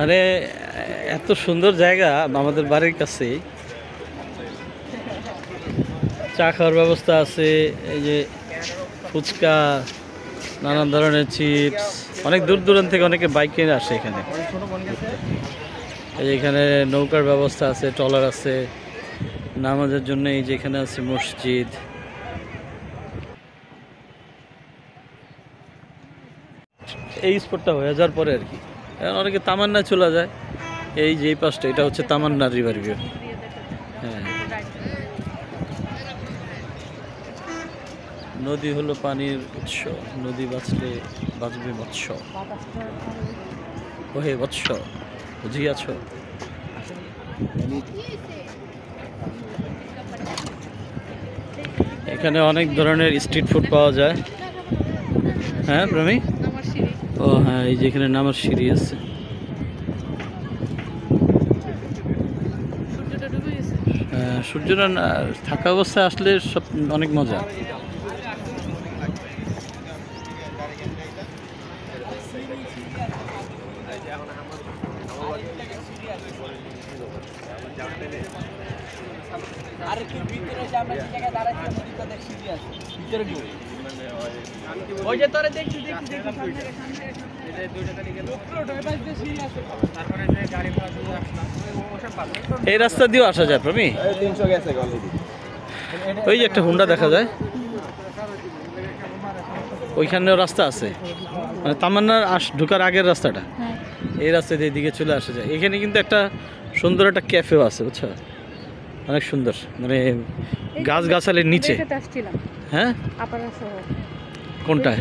মানে এত সুন্দর জায়গা আমাদের বাড়ির কাছেই। চা খাওয়ার ব্যবস্থা আছে, এই যে ফুচকা, নানান ধরনের চিপস। অনেক দূর দূরান্ত থেকে অনেকে বাইক কিনে আসে এখানে। এই যে এখানে নৌকার ব্যবস্থা আছে, ট্রলার আছে নামাজের জন্য। এই যে এখানে আছে মসজিদ। এই স্পটটা হয়ে যাওয়ার পরে আর কি এখন অনেকে তামান্নায় চলে যায়। এই যে এই পাশটা, এটা হচ্ছে তামান্না রিভার ভিউ। হ্যাঁ, নদী হলো পানির উৎস, নদী বাঁচলে বাঁচবে মৎস্য। ওহে বৎস, বুঝিয়াছ? এখানে অনেক ধরনের স্ট্রিট ফুড পাওয়া যায়। হ্যাঁ প্রমি, ও হ্যাঁ, এই যে এখানে নামার সিঁড়ি আছে। সূর্যটা থাকা অবস্থায় আসলে সব অনেক মজা। এই রাস্তা দিয়েও আসা যায় প্রমি? ওই যে একটা হুন্ডা দেখা যায়, ওইখানেও রাস্তা আছে, মানে তামান্নার ঢোকার আগের রাস্তাটা। এই রাস্তা দিয়ে দিকে চলে আসা যায়। এখানে কিন্তু একটা সুন্দর একটা ক্যাফেও আছে, বুঝছো? অনেক সুন্দর, মানে গাছ গাছালির নিচে। হ্যাঁ, কোনটা?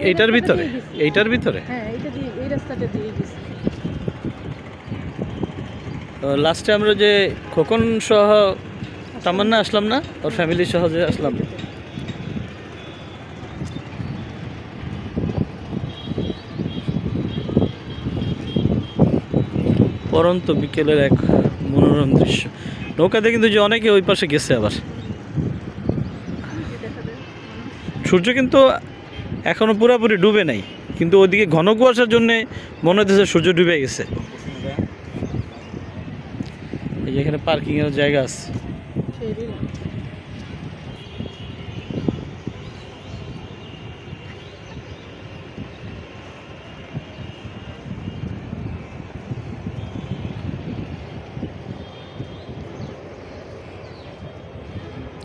এইটার ভিতরে? এইটার ভিতরে লাস্টে আমরা যে খোকন সহ তামান্না আসলাম না, ওর ফ্যামিলি সহ যে আসলাম। পরন্ত বিকেলের এক মনোরম দৃশ্য। নৌকাতে কিন্তু যে অনেকে ওই পাশে গেছে আবার। সূর্য কিন্তু এখনো পুরোপুরি ডুবে নাই, কিন্তু ওইদিকে ঘন কুয়াশার জন্যে মনে হচ্ছে সূর্য ডুবে গেছে। এই যে এখানে পার্কিং এর জায়গা আছে।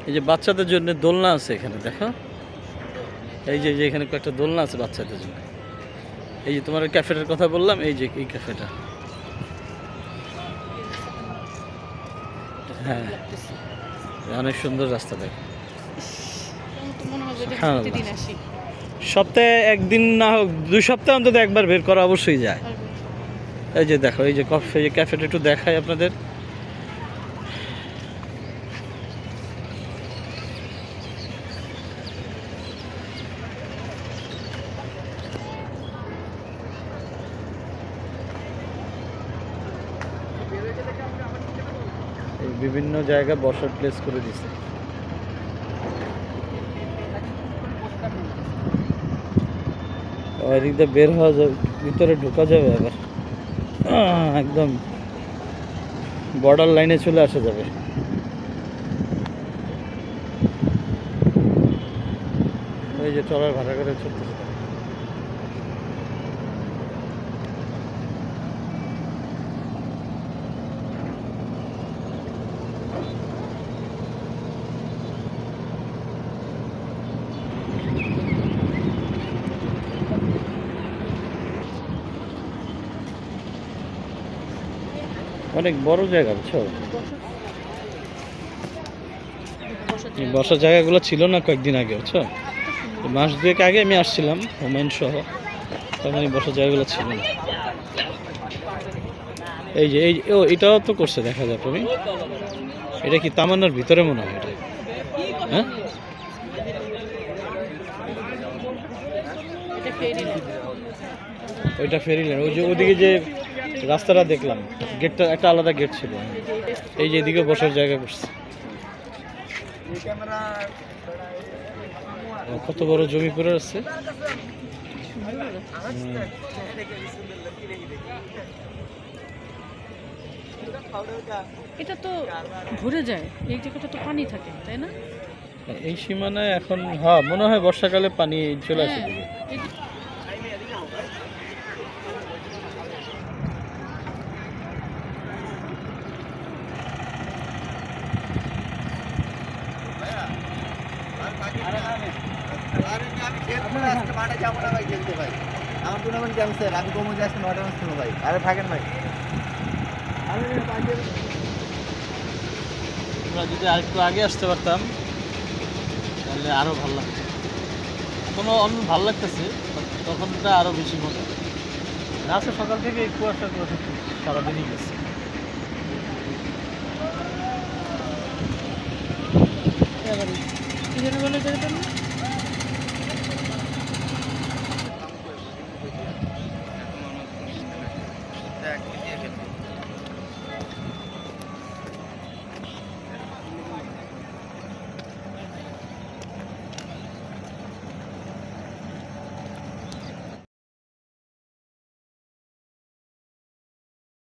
এই যে বাচ্চাদের জন্য দোলনা আছে এখানে, দেখো। এই যে এখানে কয়েকটা দোলনা আছে বাচ্চাদের জন্য। এই যে তোমার ক্যাফেটার কথা বললাম, এই যে এই ক্যাফেটা। হ্যাঁ, অনেক সুন্দর রাস্তা, দেখো। সপ্তাহে একদিন না হোক 2 সপ্তাহে অন্তত একবার বের করা অবশ্যই যায়। এই যে দেখো, এই যে কফি, এই ক্যাফেটা একটু দেখাই আপনাদের। বিভিন্ন জায়গায় বসার প্লেস করে দিছে। এদিক দিয়ে বের হওয়া যাবে, ভিতরে ঢোকা যাবে আবার, একদম বর্ডার লাইনে চলে আসা যাবে। ওই যে ট্রলার ভাড়া করে চলতেছে। অনেক বড় জায়গা, বুঝছো? বসার জায়গাগুলো ছিল না কয়েকদিন আগে, বুঝছো? মাস 2 আগে আমি আসছিলাম হুমায়ুন সহ, তখন এই বসার জায়গাগুলো ছিল না। এই যে এটাও তো করছে, দেখা যায় তুমি। এটা কি তামান্নার ভিতরে মনে হয় এটা? হ্যাঁ, ওইটা ফেরি লাইন। ওই যে ওদিকে যে রাস্তাটা দেখলাম, গেটটা একটা আলাদা গেট ছিল। এই যে এদিকে বসার জায়গা করছে। কত বড় জমি পড়ে আছে, এটা তো ভরে যায়, এই জায়গাটা তো পানি থাকে, তাই না? এই সীমানায় এখন হ্যাঁ মনে হয় বর্ষাকালে পানি চলে আসে হ্যাঁ, দিকে। এই যে- আমার টুর্নামেন্ট ক্যান্সেল, আমি কমে যাচ্ছি 9টা ম্যাচ খেলবো ভাই। আরে থাকেন ভাই। আমরা যদি আরেকটু আগে আসতে পারতাম তাহলে আরো ভালো লাগতো। এখনো অন্য ভালো লাগতেছে, তখনটা আরো বেশি মজা। আজকে সকাল থেকে এই কুয়াশা কুয়াশা সারাদিনই গেছে। কি যেন বলে যেটা না?